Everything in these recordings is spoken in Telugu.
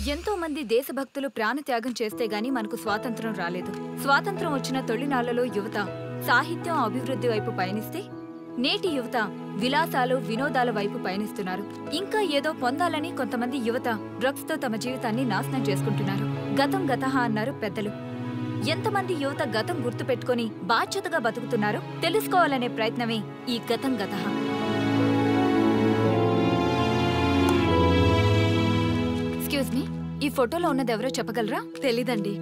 ఎంతో మంది దేశభక్తులు ప్రాణత్యాగం చేస్తే గాని మనకు స్వాతంత్రం రాలేదు. స్వాతంత్రం వచ్చిన తొలినాళ్లలో యువత సాహిత్యం అభివృద్ధి వైపు పయనిస్తే నేటి యువత విలాసాలు వినోదాల వైపు పయనిస్తున్నారు. ఇంకా ఏదో పొందాలని కొంతమంది యువత డ్రగ్స్ తో తమ జీవితాన్ని నాశనం చేసుకుంటున్నారు. గతం గతహ అన్నారు పెద్దలు. ఎంతమంది యువత గతం గుర్తు పెట్టుకుని బాధ్యతగా బతుకుతున్నారో తెలుసుకోవాలనే ప్రయత్నమే ఈ గతం గతహ. ఎక్స్క్యూజ్ మీ, ఈ ఫోటోలో ఉన్నది ఎవరో చెప్పగలరా? తెలీదండి.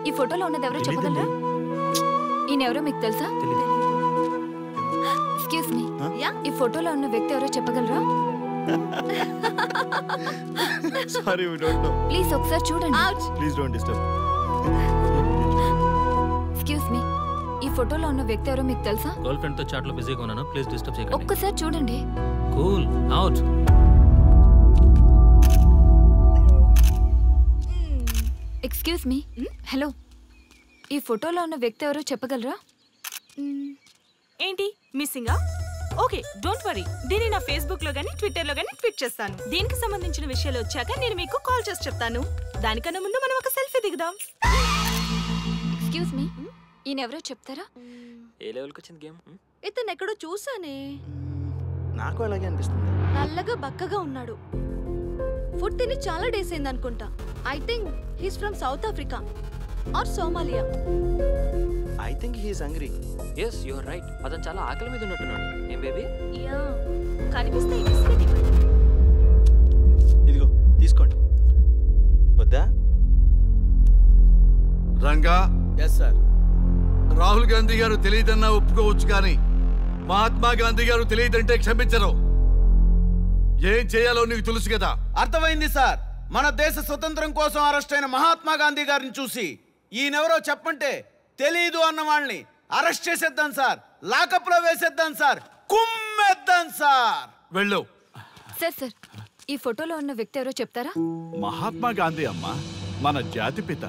ఈ ఫోటోలో ఉన్నది ఎవరో చెప్పగలరా? ఈయనెవరో మీకు తెలుసా? ఎక్స్క్యూజ్ మీ, ఈ ఫోటోలో ఉన్న వ్యక్తి ఎవరో చెప్పగలరా? Sorry, we don't know. Please ఒకసారి చూడండి. Please don't disturb. Excuse me, ఈ ఫోటోలో ఉన్న వ్యక్తి ఎవరో మీకు తెలుసా? గర్ల్ ఫ్రెండ్ తో చాట్ లో బిజీగా ఉన్నాను, ప్లీజ్ డిస్టర్బ్ చేయకండి. ఒక్కసారి చూడండి. Cool out. Excuse me, hello, ఈ ఫోటోలో ఉన్న వ్యక్తి ఎవరో చెప్పగలరా? ఏంటి మిస్సింగా? Okay, don't worry. దీన్ని నా ఫేస్బుక్ లో గానీ ట్విట్టర్ లో గానీ ట్వీట్ చేస్తాను. దీనికి సంబంధించిన విషయాలు వచ్చాక నేను మీకు కాల్ చేసి చెప్తాను. దానికన్నా ముందు మనం ఒక సెల్ఫీ దిగుదాం. ఎక్స్క్యూజ్ మీ, ఈయన ఎవరో చెప్తారా? ఏ లెవెల్కి వచ్చింది గేమ్? ఇతను ఎక్కడో చూసానే. నాకు అలాగే అనిపిస్తుంది. నల్లగా బక్కగా ఉన్నాడు. ఫుడ్ తిని చాలా డేస్ అయింది అనుకుంటా. I think he's from south Africa or Somalia. I think he is hungry. yes you are right. అతను చాలా ఆకలి మీద ఉన్నట్టున్నాడు. ఏం బేబీ? యా, కనిపిస్తే బిస్కెట్ ఇవ్వండి. ఇదిగో తీసుకోండి. వద్దా? రంగా. Yes sir. రాహుల్ గాంధీ గారు తెలియదన్నా ఒప్పుకోవచ్చు, కానీ మహాత్మా గాంధీ గారు తెలియదంటే క్షమించరు. ఏం చేయాలో నీకు తెలుసు కదా. అర్థమైంది సార్. మన దేశ స్వతంత్రం కోసం అరెస్ట్ అయిన మహాత్మా గాంధీ గారిని చూసి ఈయనెవరో చెప్పంటే తెలీదు అన్న వాళ్ళని అరెస్ట్ చేసేద్దాం సార్. లాకప్ లో వేసేద్దాం సార్. కుమ్మేద్దాం సార్. వెళ్ళు. సార్, ఈ ఫోటోలో ఉన్న వ్యక్తి ఎవరో చెప్తారా? మహాత్మా గాంధీ అమ్మ మన జాతిపిత.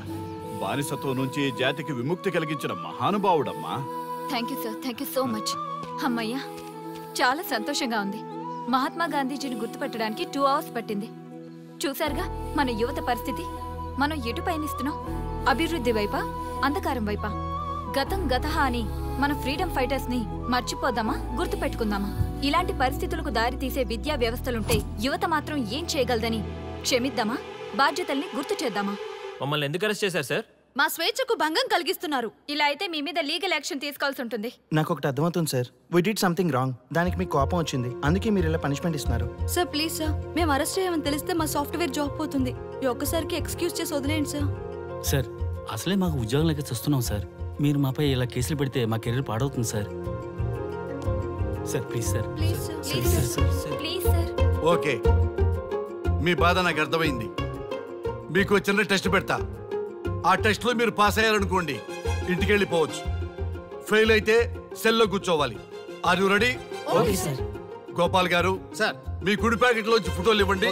బానిసత్వం నుంచి జాతికి విముక్తి కలిగించిన మహానుభావుడమ్మా. Thank you sir, thank you so much. అమ్మయ్యా, చాలా సంతోషంగా ఉంది. మహాత్మా గాంధీజీని గుర్తుపట్టడానికి 2 hours పట్టింది. చూసారుగా మన యువత పరిస్థితి. మనం ఎటు పయనిస్తున్నాం? అభివృద్ధి వైపా, అంధకారం వైపా? గతం గతహ అని మన ఫ్రీడమ్ ఫైటర్స్ ని మర్చిపోదామా, గుర్తు పెట్టుకుందామా? ఇలాంటి పరిస్థితులకు దారి తీసే విద్యా వ్యవస్థలుంటే యువత మాత్రం ఏం చేయగలదని క్షమిద్దామా, బాధ్యతల్ని గుర్తు చేద్దామా? మమ్మల్ని ఎందుకు అరెస్ట్ చేశారు సార్? మా స్వేచ్ఛకు భంగం కలిగిస్తున్నారు. ఇలా అయితే మీ మీద లీగల్ యాక్షన్ తీసుకోవాల్సి ఉంటుంది. నాకు ఒకటి అర్థమవుతుంది sir. We did something wrong. దానికి మీకు కోపం వచ్చింది, అందుకే మీరు ఇలా పనిష్మెంట్ ఇస్తున్నారు. సార్ ప్లీజ్ సార్, మేము అరెస్ట్ అయ్యామని తెలిస్తే మా సాఫ్ట్వేర్ జాబ్ పోతుంది. ఈ ఒక్కసారికి ఎక్స్క్యూజ్ చేసి వదిలేండి సార్. సార్, అసలే మాకు ఉద్యోగం లేక చూస్తున్నాం సార్. మీరు మాపై ఇలా కేసులు పెడితే మా కెరీర్ పాడవుతుంది sir. Sir please sir. Please sir. Please sir. Okay, మీ బాధ నాకు అర్థమైంది. మీకు చిన్న టెస్ట్ పెడతా. ఆ టెస్ట్ లో మీరు పాస్ అయ్యారనుకోండి, ఇంటికి వెళ్ళిపోవచ్చు. ఫెయిల్ అయితే సెల్లో కూర్చోవాలి. Are you ready? Okay sir. Gopal గారు సార్, మీ కుడి ప్యాకెట్ లోంచి ఫోటోలు ఇవ్వండి.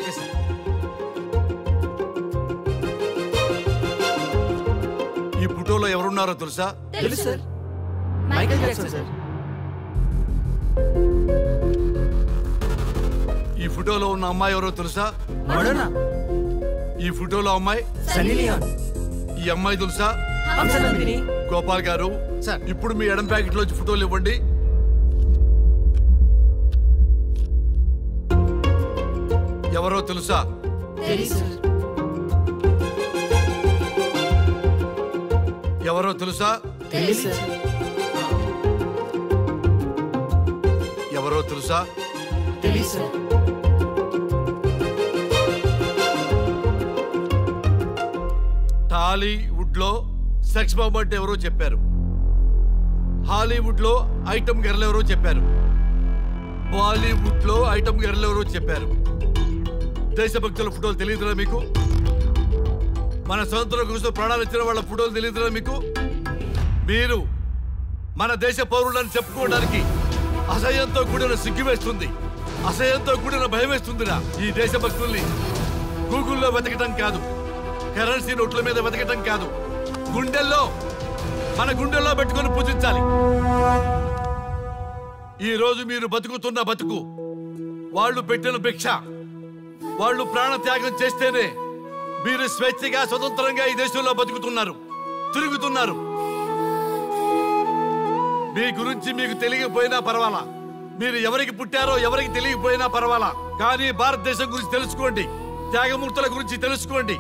ఈ ఫోటోలో ఎవరున్నారో తెలుసా? తెలుసు సార్. Michael Jackson sir. ఈ ఫోటోలో ఉన్న అమ్మాయి ఎవరో తెలుసా? మడోనా. ఈ ఫోటోలో అమ్మాయి సన్నీ లియోన్. ఈ అమ్మాయి తెలుసా? హంసనందిని. గోపాల్ గారు సార్, ఇప్పుడు మీ ఎడం ప్యాకెట్ లోంచి ఫోటోలు ఇవ్వండి. ఎవరో తెలుసా? తెలుసు సార్. ఎవరో తెలుసా? తెలుసు సార్. ఎవరో తెలుసా? తెలుసు సార్. టాలీవుడ్ లో సెక్స్ బాంబ్ అంటే ఎవరో చెప్పారు. హాలీవుడ్ లో ఐటమ్ గర్ల్ ఎవరో చెప్పారు. బాలీవుడ్ లో ఐటమ్ గర్ల్ ఎవరో చెప్పారు. దేశభక్తుల ఫోటోలు తెలియదురా మీకు? మన స్వతంత్రం కోసం ప్రాణాలు ఇచ్చిన వాళ్ళ ఫోటోలు తెలియదురా మీకు? మీరు మన దేశ పౌరులని చెప్పుకోవడానికి అసహ్యంతో కూడిన సిగ్గు వేస్తుంది, అసహ్యంతో కూడిన భయం వేస్తుందిరా. ఈ దేశభక్తుల్ని గూగుల్లో వెతకటం కాదు, కరెన్సీ నోట్ల మీద వెతకటం కాదు, మన గుండెల్లో పెట్టుకొని పూజించాలి. ఈ రోజు మీరు బతుకుతున్న బతుకు వాళ్ళు పెట్టిన భిక్ష. వాళ్ళు ప్రాణత్యాగం చేస్తేనే మీరు స్వేచ్ఛగా స్వతంత్రంగా ఈ దేశంలో బతుకుతున్నారు, తిరుగుతున్నారు. మీ గురించి మీకు తెలియకపోయినా పర్వాలా, మీరు ఎవరికి పుట్టారో ఎవరికి తెలియకపోయినా పర్వాలా, కానీ భారతదేశం గురించి తెలుసుకోండి, త్యాగమూర్తుల గురించి తెలుసుకోండి,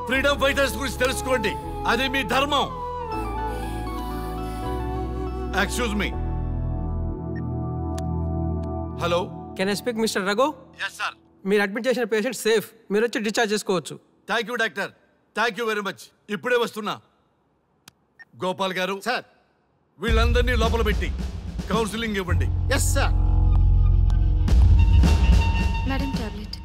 ఫ్రీడమ్ ఫైటర్స్ గురించి తెలుసుకోండి. అది మీ ధర్మం. Excuse me. Hello, can I speak mister Raghu? Yes sir. మీరు అడ్మిట్ చేసిన పేషెంట్ సేఫ్, మీరు వచ్చి డిశ్చార్జ్ చేసుకోవచ్చు. Thank you doctor, thank you very much. ఇప్పుడే వస్తున్నా. గోపాల్ గారు సార్, వీళ్ళందరినీ లోపల పెట్టి కౌన్సిలింగ్ ఇవ్వండి. Yes sir. Madam tablet.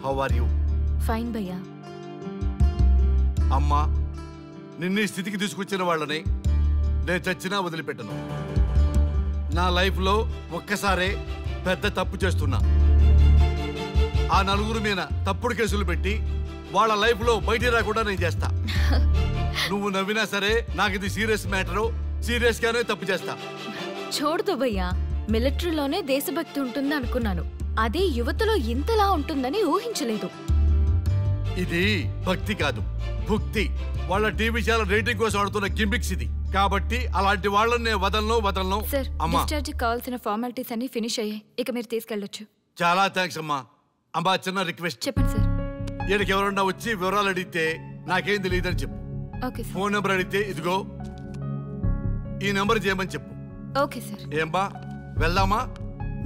How are you? Fine భయ్యా. అమ్మా, నిన్న ఈ స్థితికి తీసుకొచ్చిన వాళ్ళని నేను చచ్చినా వదిలిపెట్టను. నా లైఫ్లో ఒక్కసారే పెద్ద తప్పు చేస్తున్నా. ఆ నలుగురు మీద తప్పుడు కేసులు పెట్టి వాళ్ళ లైఫ్లో బయటికి రాకుండా నేను చేస్తా. నువ్వు నవ్వినా సరే నాకు ఇది సీరియస్ మ్యాటరు, సీరియస్ గానే తప్పు చేస్తా. చూడదు భయ్యా, మిలిటరీలోనే దేశభక్తి ఉంటుంది అనుకున్నాను, అదే యువతలో ఇంతలా ఉంటుందని ఊహించలేదు. ఇది భక్తి కాదు, భుక్తి. వాళ్ళ టీవీ ఛానల్ రేటింగ్ కోసం ఆడుతున్న గిమిక్స్ ఇది. కాబట్టి అలాంటి వాళ్ళని నేను వదలను. సార్, అమ్మా, డిశ్చార్జ్ కావాల్సిన ఫార్మాలిటీస్ అన్ని ఫినిష్ అయ్యాయి, ఇక మీరు తీసుకెళ్ళొచ్చు. చాలా థ్యాంక్స్ అమ్మా. అమ్మా, చిన్న రిక్వెస్ట్. చెప్పండి సార్. ఈయనకి ఎవరన్నా వచ్చి వివరాలు అడిగితే నాకేం తెలియదని చెప్పు. Okay sir. ఫోన్ నెంబర్ అడిగితే ఇదిగో ఈ నెంబర్ చేయమని చెప్పు. Okay sir. ఏంబా, వెళ్దామా?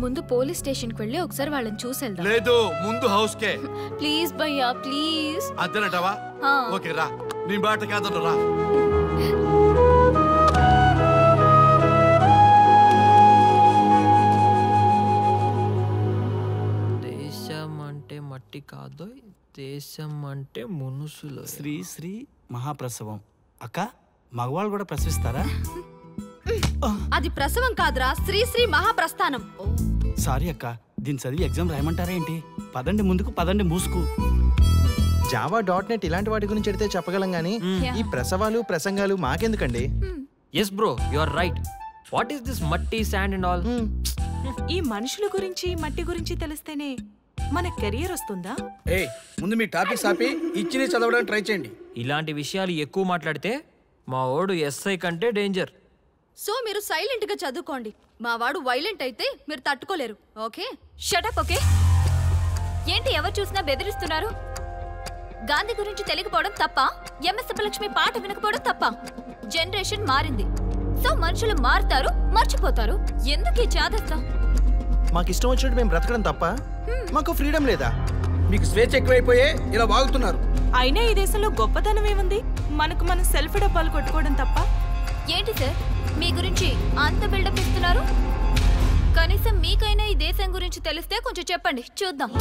ముందు పోలీస్ స్టేషన్కి వెళ్ళి ఒకసారి వాళ్ళని చూసేద్దాం. లేదు, ముందు హౌస్ కే. ప్లీజ్ భయ్యా, ప్లీజ్. అంతేనటవా? ఓకే రా, నీ బాట కాదను రా. దేశం అంటే మట్టి కాదు, దేశం అంటే మనుషులు. శ్రీ శ్రీ మహాప్రసవం. అక్క, మగవాళ్ళు కూడా ప్రసవిస్తారా? అది ప్రసవం కాదురా, శ్రీ శ్రీ మహాప్రస్థానం. సారీ అక్క, దీన్ని చదివి ఎగ్జామ్ రాయమంటారా ఏంటి? పదండి ముందుకు, పదండి మూసుకు. java.net ఇలాంటి వాటి గురించి అడిగితే చెప్పగలం గానీ ఈ ప్రసవాలు ప్రసంగాలు మాకెందుకండి? Yes bro, you are right. What is this matti, sand and all? ఈ మనుషుల గురించి మట్టి గురించి తెలిస్తేనే మన కెరియర్ వస్తుందా? ముందు మీ టాపిక్స్ ఆపి ఇచ్చి చదవడానికి ట్రై చేయండి. ఇలాంటి విషయాలు ఎక్కువ మాట్లాడితే మా ఓడు ఎస్ఐ కంటే డేంజర్. సో మీరు సైలెంట్ గా చదువుకోండి. మా వాడు వైలెంట్ అయితే మీరు తట్టుకోలేరు. Okay, shut up. ఓకే, ఏంటి ఎవరు చూసినా బెదిరిస్తున్నారు? గాంధీ గురించి తెలియకపోవడం తప్ప, ఎంఎస్ సుబ్బలక్ష్మి పాట వినకపోవడం తప్ప? జనరేషన్ మారింది, సో మనుషులు మారుతారు, మర్చిపోతారు. ఎందుకు ఈ చాదస్తం? మాకు ఇష్టం వచ్చినట్టు మేము బ్రతకడం తప్ప? మాకు ఫ్రీడమ్ లేదా? మీకు స్వేచ్ఛ ఎక్కువైపోయే ఇలా వాగుతున్నారు. అయినా ఈ దేశంలో గొప్పతనం ఏముంది? మనకు మనం సెల్ఫీ డబ్బాలు కొట్టుకోవడం తప్ప. ఏంటి సార్ మీ గురించి అంత బిల్డప్ ఇస్తున్నారు? కనీసం మీకైనా ఈ దేశం గురించి తెలిస్తే కొంచెం చెప్పండి, చూద్దాం.